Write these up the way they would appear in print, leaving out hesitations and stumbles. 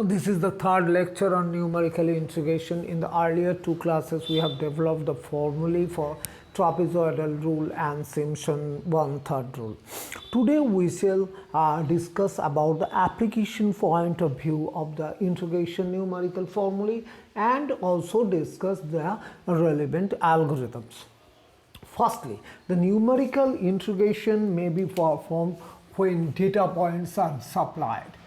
This is the third lecture on numerical integration. In the earlier two classes, we have developed the formulae for trapezoidal rule and Simpson 1/3 rule. Today, we shall discuss about the application point of view of the integration numerical formulae and also discuss the relevant algorithms. Firstly, the numerical integration may be performed when data points are supplied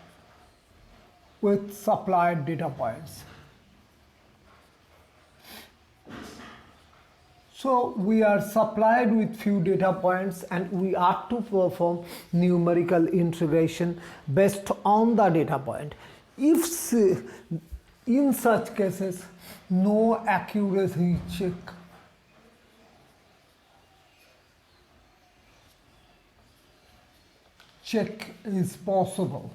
with supplied data points. So we are supplied with few data points and we are to perform numerical integration based on the data point. If in such cases no accuracy check is possible,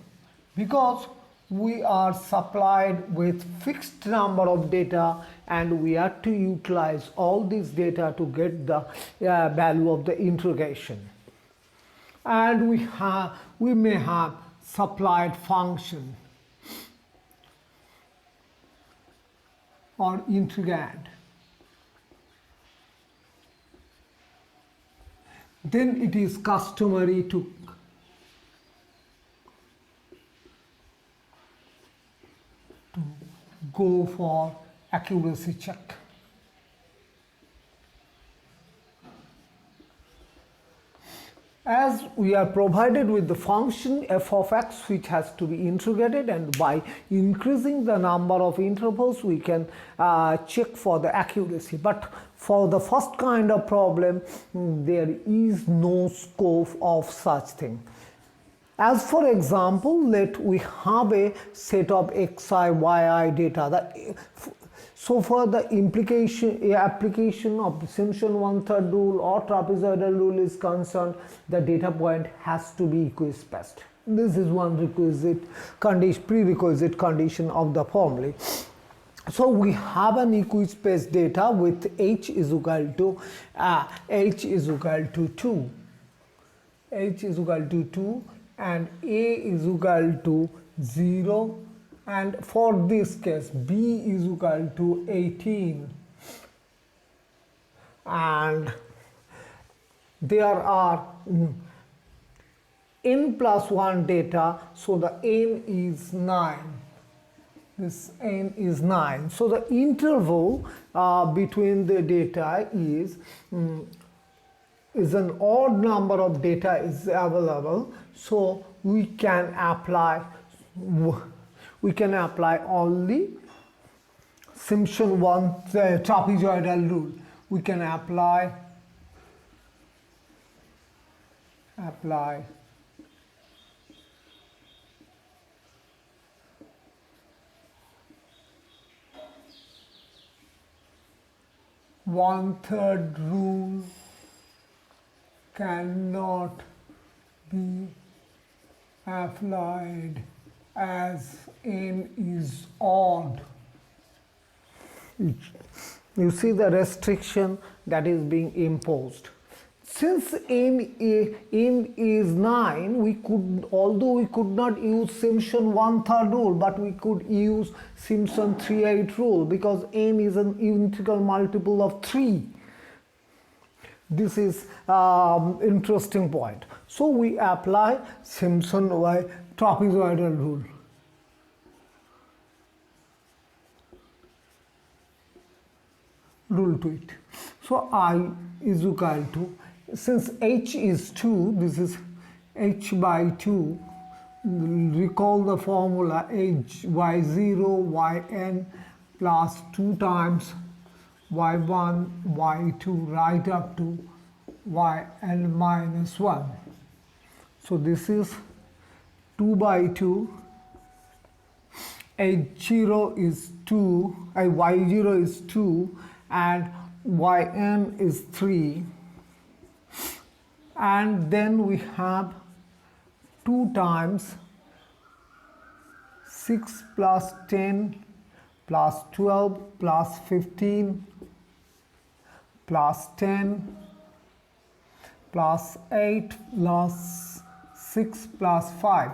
because we are supplied with fixed number of data and we have to utilize all this data to get the value of the integration. And we may have supplied function or integrand. Then it is customary to go for accuracy check. As we are provided with the function f of x which has to be integrated, and by increasing the number of intervals we can check for the accuracy. But for the first kind of problem there is no scope of such thing. As for example, let we have a set of xi, yi data. So for the application of Simpson 1/3 rule or trapezoidal rule is concerned, the data point has to be equispaced. This is one prerequisite condition of the formula. So we have an equispaced data with h is equal to 2. H is equal to 2. And a is equal to 0, and for this case b is equal to 18, and there are n plus 1 data, so the n is 9. This n is 9. So the interval between the data is an odd number of data is available, so we can apply only Simpson 1 trapezoidal rule. We can apply 1/3 rule cannot be applied as n is odd. You see the restriction that is being imposed. Since n is 9, although we could not use Simpson 1/3 rule, but we could use Simpson 3/8 rule, because n is an integral multiple of 3. This is interesting point. So we apply Simpson trapezoidal rule. To it. So I is equal to, since h is 2, this is h by 2. Recall the formula h y0 yn plus 2 times y1 y2 right up to yn minus 1. So this is 2 by 2, h0 is 2, y0 is 2, and yn is 3, and then we have 2 times 6 plus 10 plus 12 plus 15 plus 10 plus 8 plus 6 plus 5,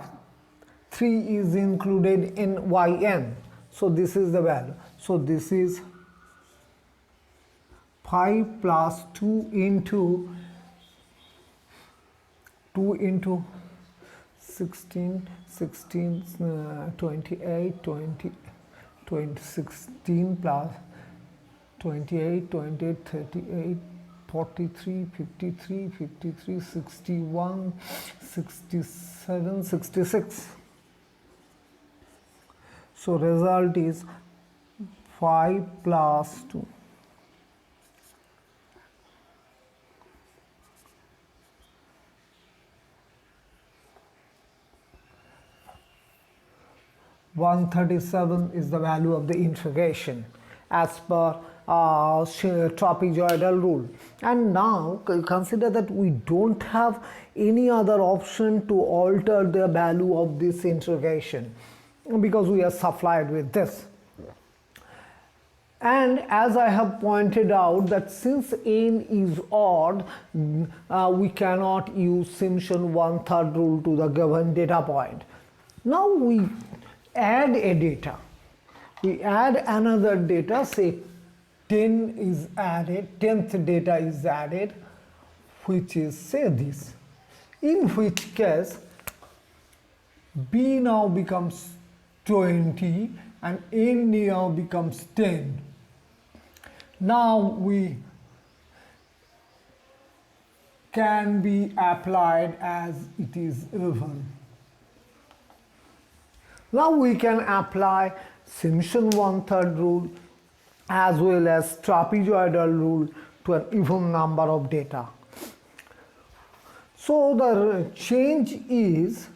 3 is included in yn. So this is the value. So this is 5 plus 2 into 16, 28, 20, 16 plus 28, 38, 43, 53, 53, 61, 67, 66. So result is 5 plus 2. $137 is the value of the integration as per trapezoidal rule. And now consider that we don't have any other option to alter the value of this integration because we are supplied with this. And as I have pointed out that since n is odd, we cannot use Simpson 1/3 rule to the given data point. Now we add a data. We add another data, say 10 is added, 10th data is added, which is say this. In which case, B now becomes 20 and N now becomes 10. Now we can be applied as it is even. Now we can apply Simpson 1/3 rule as well as trapezoidal rule to an even number of data. So the change is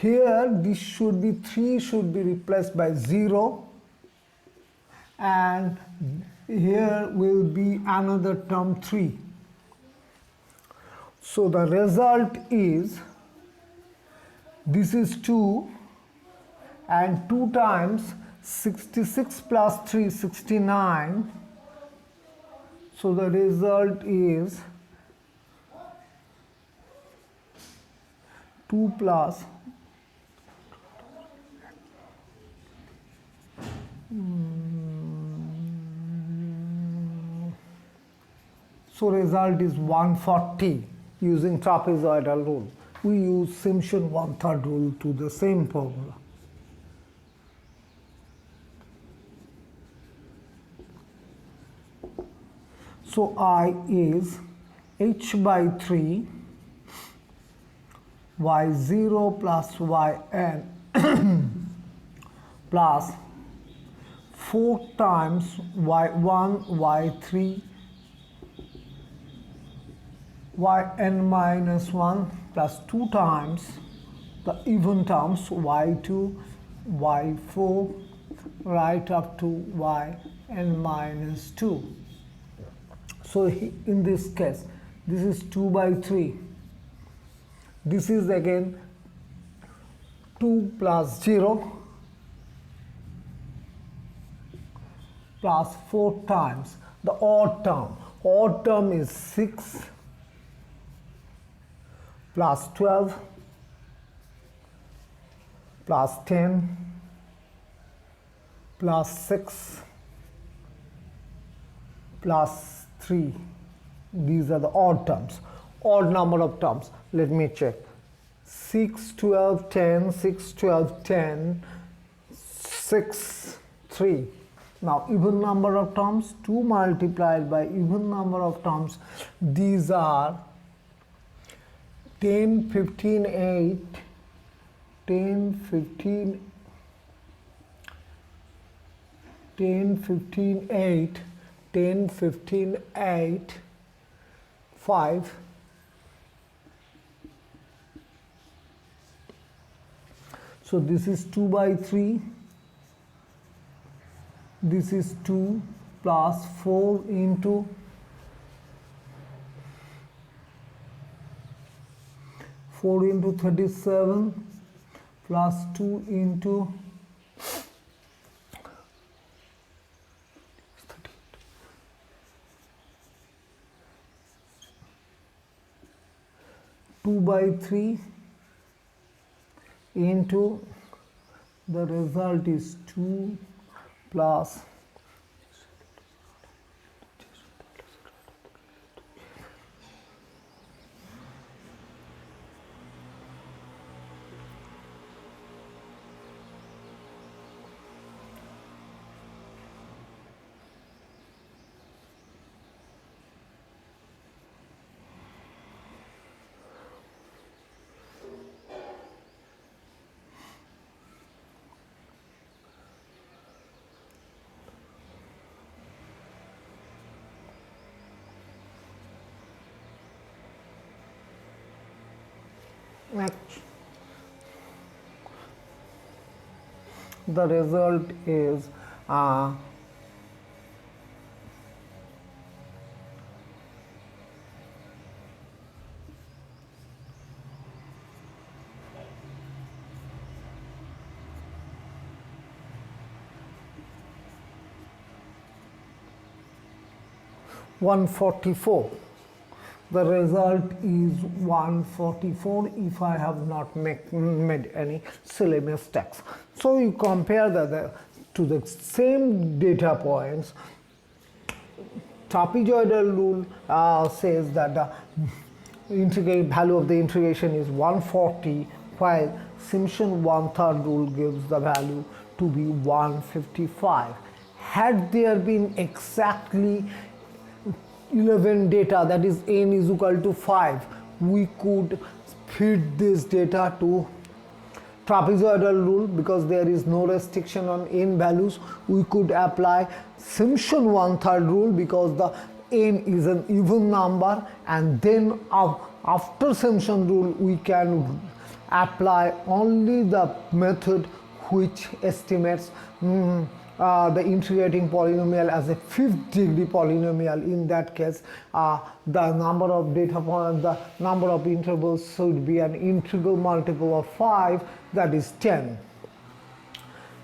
here this should be 3 should be replaced by 0 and here will be another term 3. So the result is this is 2 and 2 times 66 plus 3 69. So the result is 2 plus so result is 140 using trapezoidal rule. We use Simpson 1/3 rule to the same formula. So I is h by 3 y0 plus yn plus 4 times y1 y3 yn minus 1 plus 2 times the even terms y2 y4 right up to yn minus 2. So in this case this is 2 by 3. This is again 2 plus 0 plus 4 times the odd term. Odd term is 6 plus 12 plus 10 plus 6 plus 3. These are the odd terms, odd number of terms. Let me check. 6, 12, 10, 6, 12, 10, 6, 3. Now even number of terms, 2 multiplied by even number of terms. These are 10, 15, 8, 10, 15, 10, 15, 8, 10, 15, 8, 5. So this is 2 by 3. This is 2 plus 4 into 4 into 37 plus 2 into 2 by 3 into the result is 2 plus the result is 144. The result is 144 if I have not made any silly mistakes. So you compare to the same data points. Trapezoidal rule says that the value of the integration is 140, while Simpson 1/3 rule gives the value to be 155. Had there been exactly 11 data, that is n is equal to 5, we could feed this data to trapezoidal rule. Because there is no restriction on n values, we could apply Simpson 1/3 rule because the n is an even number, and then after Simpson rule we can apply only the method which estimates the integrating polynomial as a 5th degree polynomial. In that case, the number of data points, the number of intervals should be an integral multiple of 5, that is 10.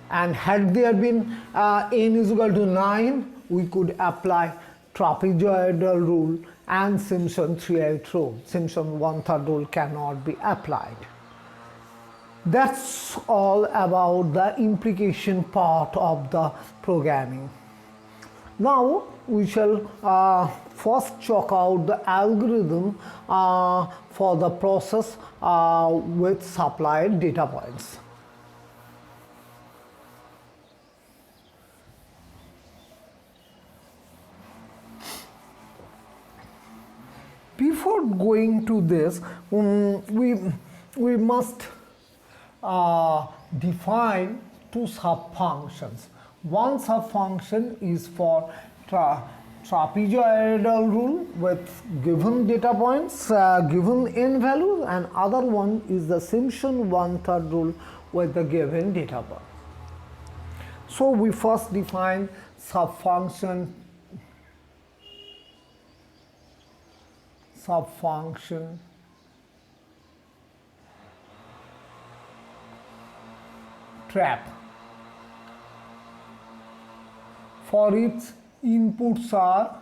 And had there been n is equal to 9, we could apply trapezoidal rule and Simpson 3/8 rule. Simpson 1/3 rule cannot be applied. That's all about the implication part of the programming. Now we shall first chalk out the algorithm for the process with supplied data points. Before going to this, we must define two subfunctions. One subfunction is for trapezoidal rule with given data points, given n values, and other one is the Simpson 1/3 rule with the given data point. So we first define subfunction trap. For its inputs are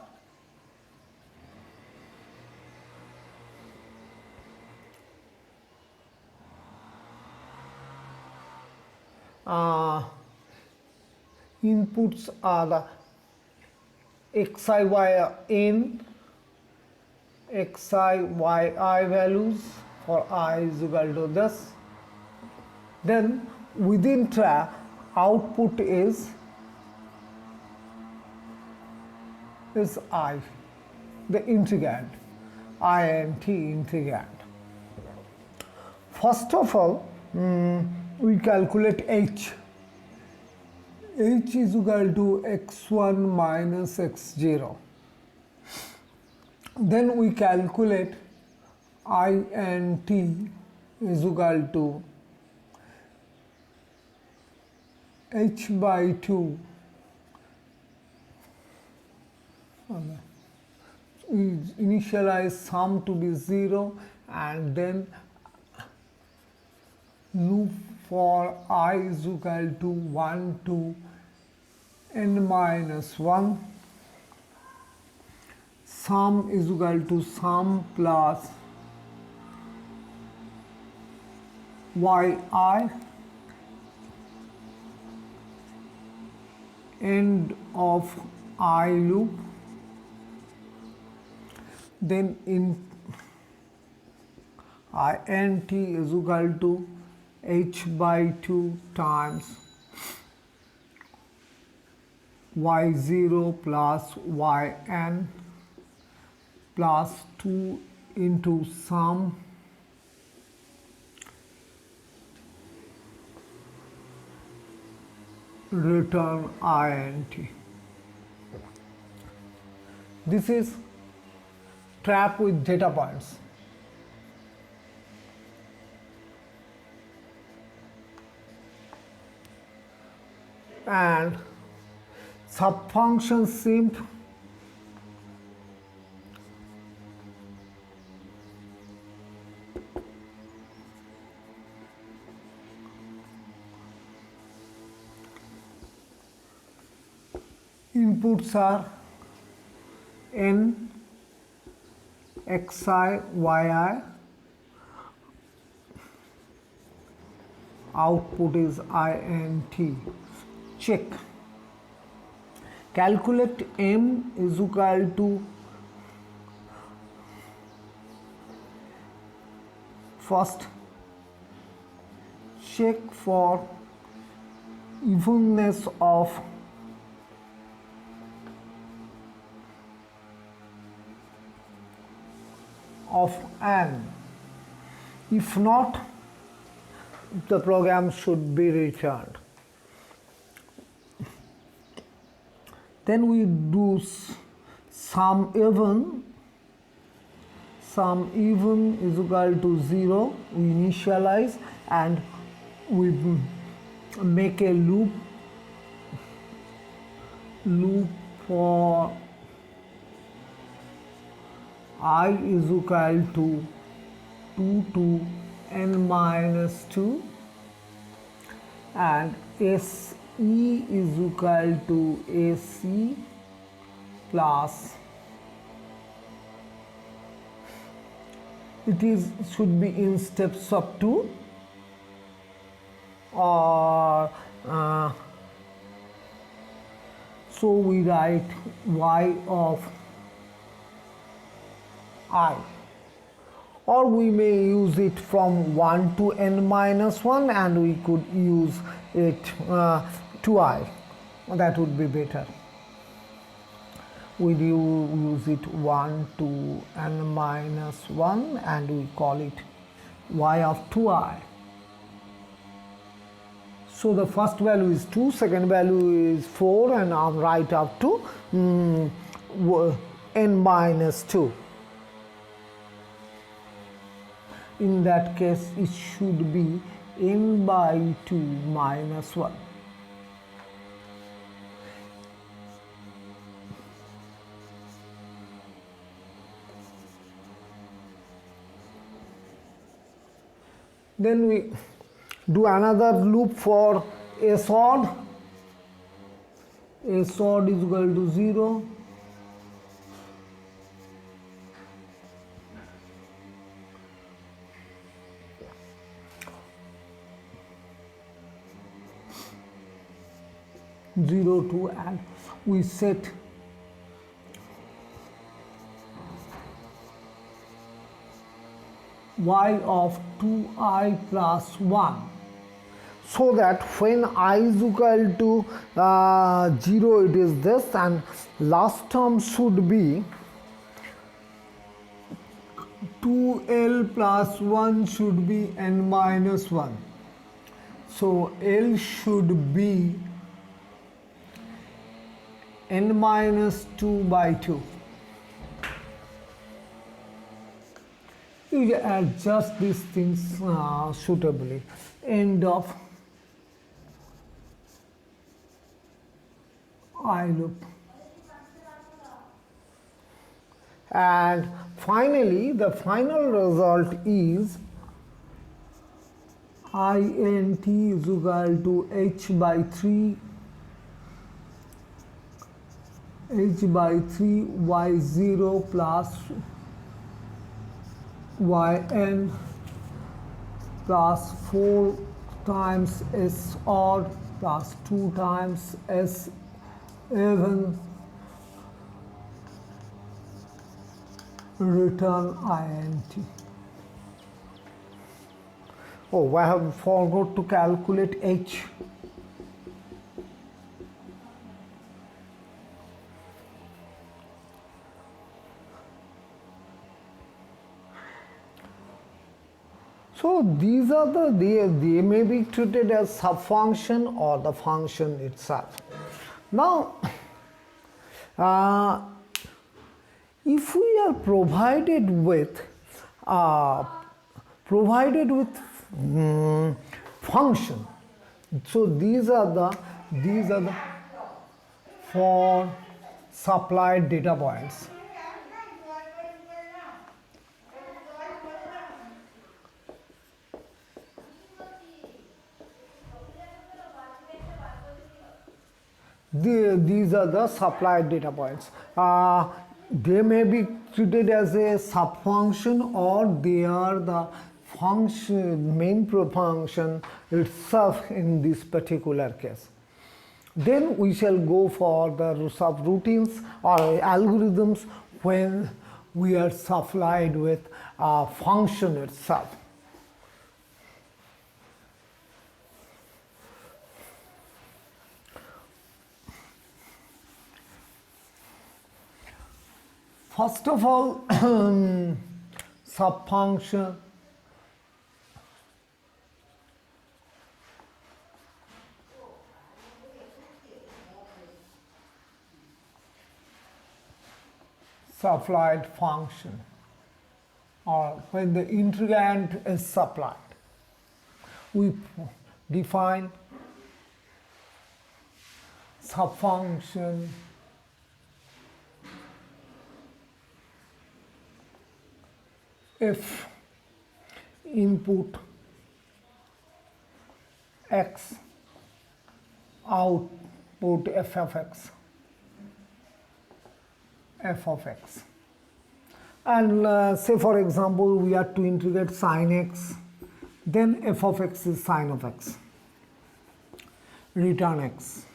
the xi, y, xi, yi values for I is equal to this. Then within trap, output is I, the integrand, int integrand. First of all, we calculate h. H is equal to x1 minus x0. Then we calculate int is equal to h by 2. We initialize sum to be 0 and then loop for I is equal to 1 to n minus 1. Sum is equal to sum plus yi end of I loop, then in int is equal to h by 2 times y0 plus yn plus 2 into sum return int. This is trap with data points. And subfunction simp inputs are n xi yi, output is int. Check. Calculate m is equal to first check for evenness of n. If not, the program should be returned. Then we do sum even is equal to 0. We initialize and we make a loop for I is equal to 2 to n minus 2 and SE is equal to AC plus it is should be in steps of 2 or so we write y of I, or we may use it from 1 to n minus 1 and we could use it to I. That would be better. We use it 1 to n minus 1 and we call it y of 2i. So the first value is 2, second value is 4 and I'm right up to n minus 2. In that case, it should be n by 2 minus 1. Then we do another loop for S odd. S odd is equal to 0. And we set y of 2i plus 1 so that when I is equal to 0 it is this and last term should be 2l plus 1 should be n minus 1. So L should be n minus 2 by 2. You adjust these things suitably. End of I loop. And finally, the final result is int is equal to h by 3 y0 plus yn plus 4 times s odd plus 2 times s even return int. Oh, I have forgot to calculate h. So these are they may be treated as subfunction or the function itself. Now, if we are provided with function, so these are the four supplied data points. These are the supplied data points. They may be treated as a subfunction or they are the main function itself in this particular case. Then we shall go for the subroutines or algorithms when we are supplied with a function itself. First of all, subfunction supplied function, or when the integrand is supplied, we define subfunction if input x, output f of x, and say for example we are to integrate sin x, then f of x is sin of x, return x,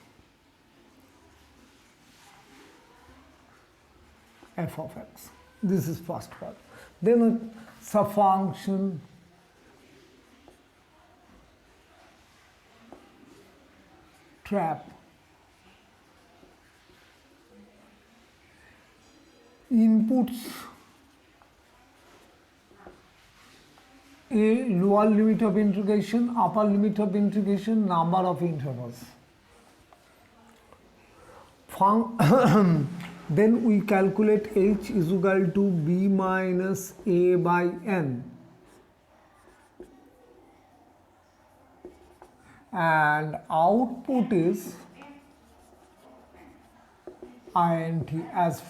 f of x. This is first part. Then a subfunction trap inputs a lower limit of integration, upper limit of integration, number of intervals. Then we calculate h is equal to b minus a by n, and output is int as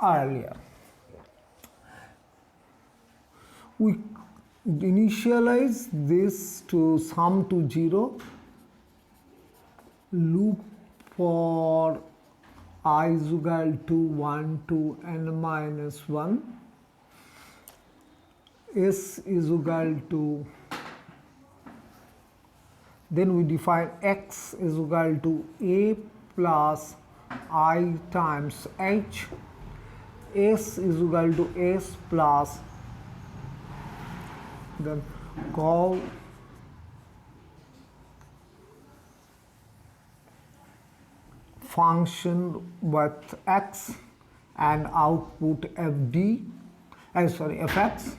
earlier. We initialize this to sum to 0, loop for I is equal to 1 to n minus 1, s is equal to, then we define x is equal to a plus I times h, s is equal to s plus, then call function with x and output fd, fx.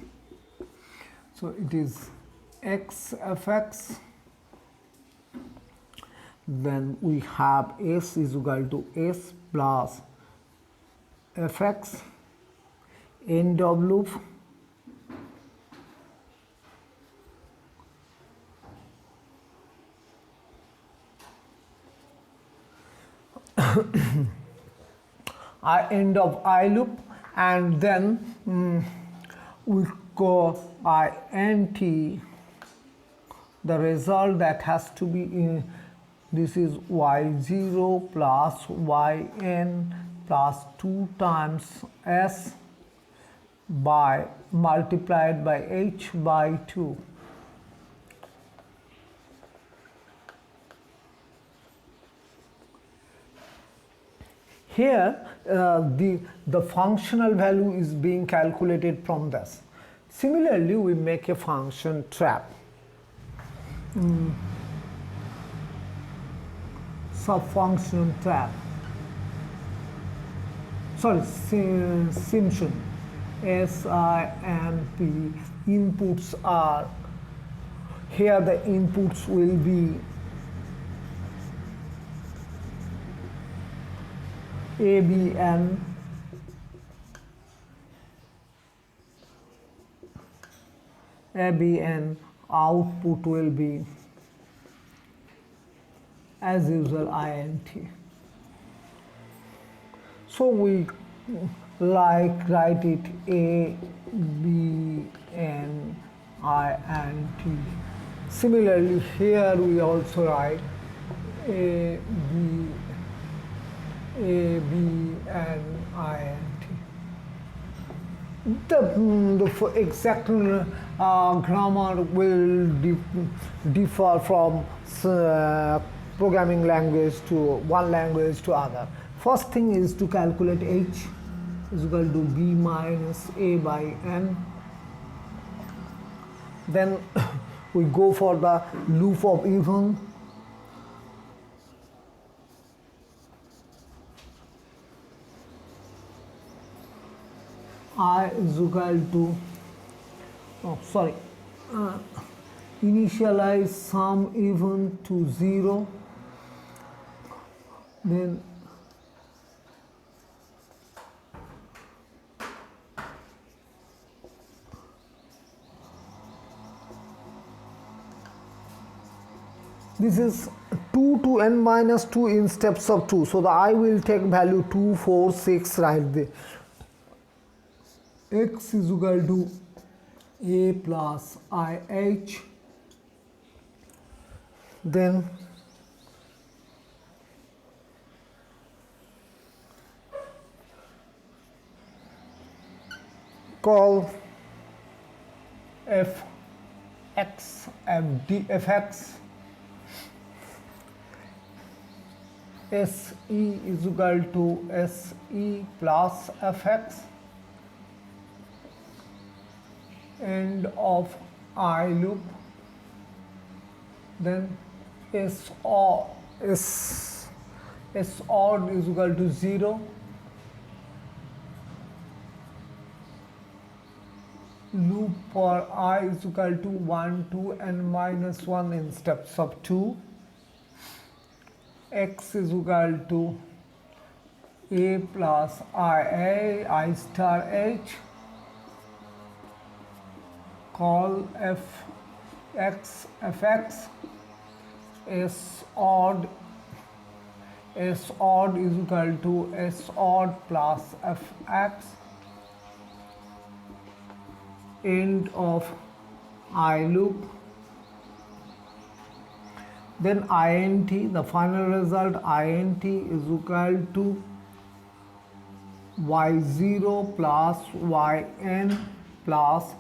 So it is x fx. Then we have s is equal to s plus fx, end of loop, end of I loop, and then we go int, the result that has to be in, this is y0 plus yn plus 2 times s by multiplied by h by 2. here the functional value is being calculated from this. Similarly, we make a function trap. Subfunction trap. Sorry, Simpson. SIMP. Inputs are, here the inputs will be ABN, output will be as usual INT. So we write it ABN INT. Similarly, here we also write ABN INT. The exact grammar will differ from programming language to one language to other. First thing is to calculate H is equal to B minus A by N. Then we go for the loop of even. I is equal to, initialize sum even to 0, then this is 2 to n minus 2 in steps of 2. So the I will take value 2, 4, 6 right there. X is equal to A plus IH. Then call fx fx SE is equal to SE plus fx, end of I loop. Then S odd is equal to 0. Loop for I is equal to 1 to n minus 1 in steps of 2. X is equal to A plus I star H. Call fx S odd is equal to S odd plus fx, end of I loop. Then INT, the final result INT is equal to Y0 plus YN plus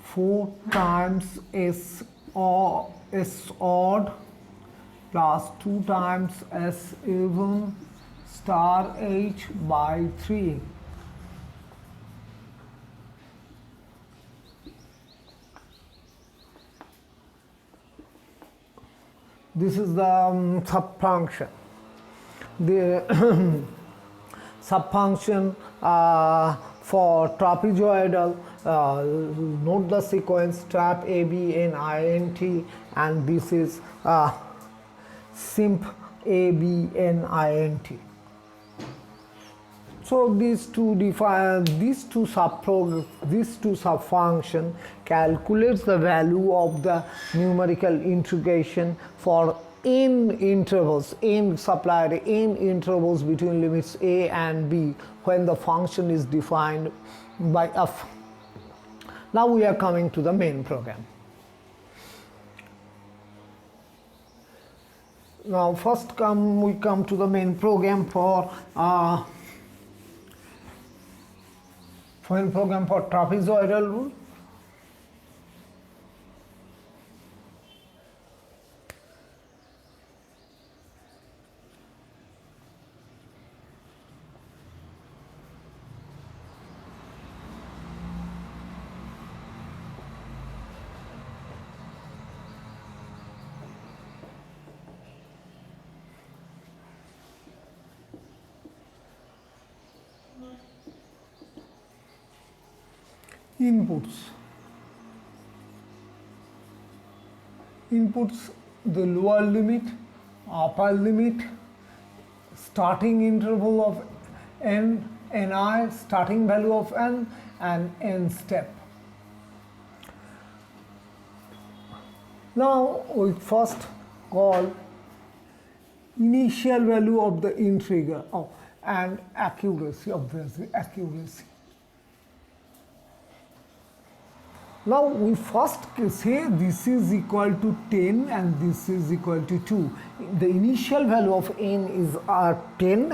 4 times S odd plus 2 times S even star H by 3. This is the subfunction. The subfunction for trapezoidal, note the sequence trap A, B, N, I, N, T, and this is simp A, B, N, I, N, T. So these two subfunction calculates the value of the numerical integration for n intervals, n supplied n intervals between limits a and b when the function is defined by f. Now we are coming to the main program. Now first we come to the main program for trapezoidal rule. inputs the lower limit, upper limit, starting interval of n, ni, starting value of n, and n step. Now we first call initial value of the integer and accuracy, obviously accuracy. Now we first say this is equal to 10 and this is equal to 2. The initial value of n is 10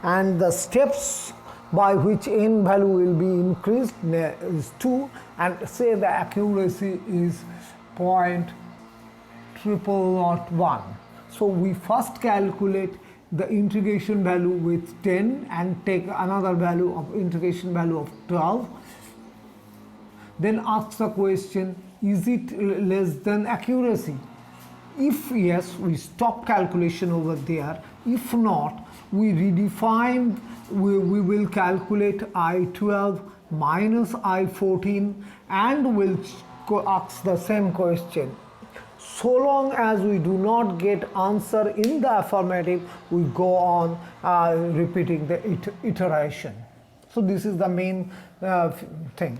and the steps by which n value will be increased is 2, and say the accuracy is 0.0001. So we first calculate the integration value with 10 and take another value of integration value of 12. Then ask the question, is it less than accuracy? If yes, we stop calculation over there. If not, we redefine, we will calculate I12 minus I14 and we'll ask the same question. So long as we do not get answer in the affirmative, we go on repeating the iteration. So this is the main thing.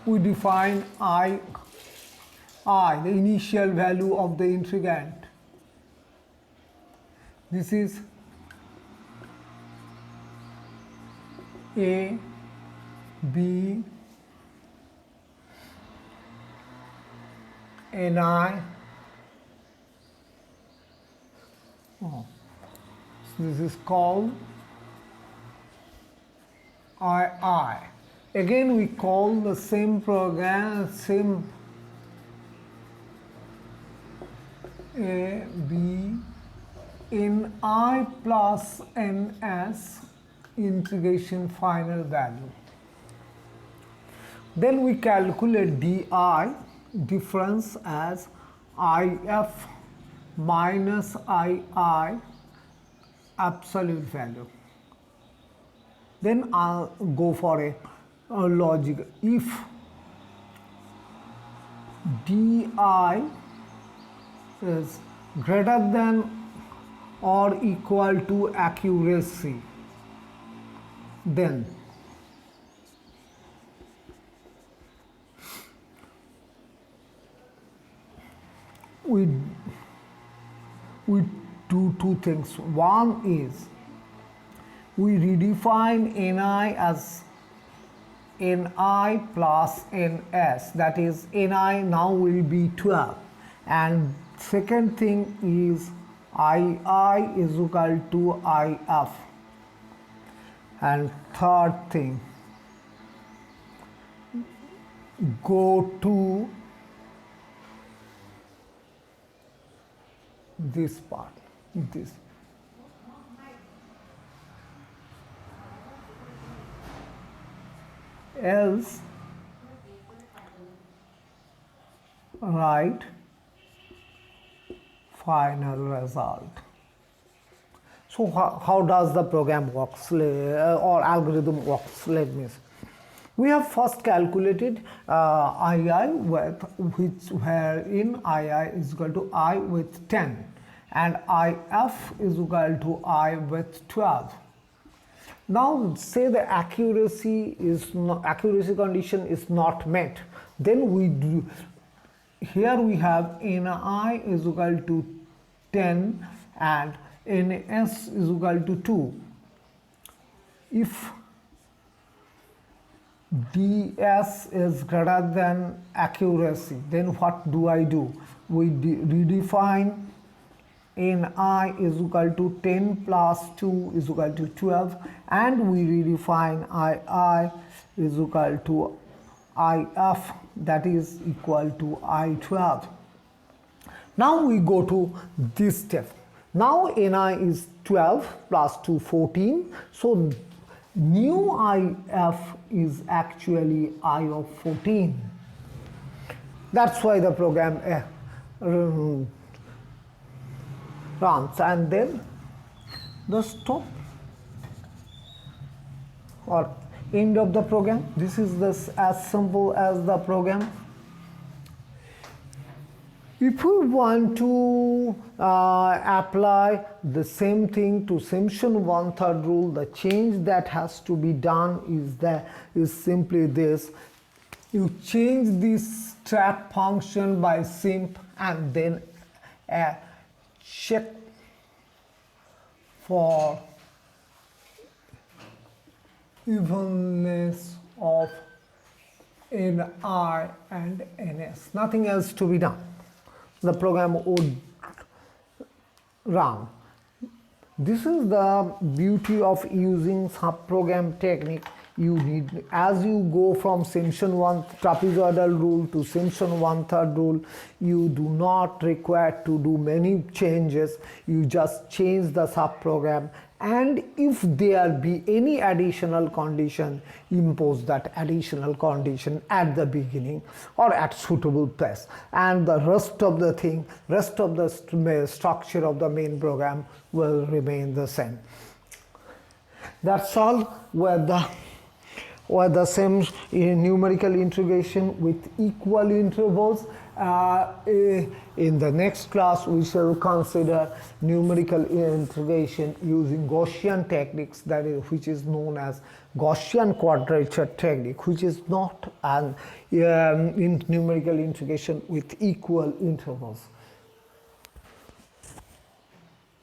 We define I, the initial value of the integrand. This is A, B, Ni. So this is called I. Again we call the same program, same A, B, in I plus ns integration final value. Then we calculate di, difference, as if minus ii absolute value. Then I'll go for a logic. If di is greater than or equal to accuracy, then we do two things. One is we redefine ni as ni plus ns, that is ni now will be 12, and second thing is ii is equal to if, and third thing, go to this part, this. Else write final result. So how does the program works or algorithm works? Let me see. We have first calculated ii with wherein ii is equal to I with 10 and if is equal to I with 12. Now say the accuracy condition is not met, then we do, here we have ni is equal to 10 and ns is equal to 2. If ds is greater than accuracy, then what do I do? We redefine ni is equal to 10 plus 2 is equal to 12, and we redefine ii is equal to if, that is equal to I12. Now we go to this step. Now ni is 12 plus 2 14, so new if is actually I of 14. That's why the program runs, and then the stop. or end of the program. This is as simple as the program. If we want to apply the same thing to Simpson 1/3 rule, the change that has to be done is simply this. You change this trap function by simp and then check for evenness of NR and NS. Nothing else to be done. The program would run. This is the beauty of using subprogram technique. You need, as you go from Simpson trapezoidal rule to Simpson 1/3 rule, you do not require to do many changes. You just change the subprogram, and if there be any additional condition, impose that additional condition at the beginning or at suitable place, and the rest of the structure of the main program will remain the same. That's all with the same numerical integration with equal intervals. In the next class, we shall consider numerical integration using Gaussian techniques, which is known as Gaussian quadrature technique, which is not an numerical integration with equal intervals.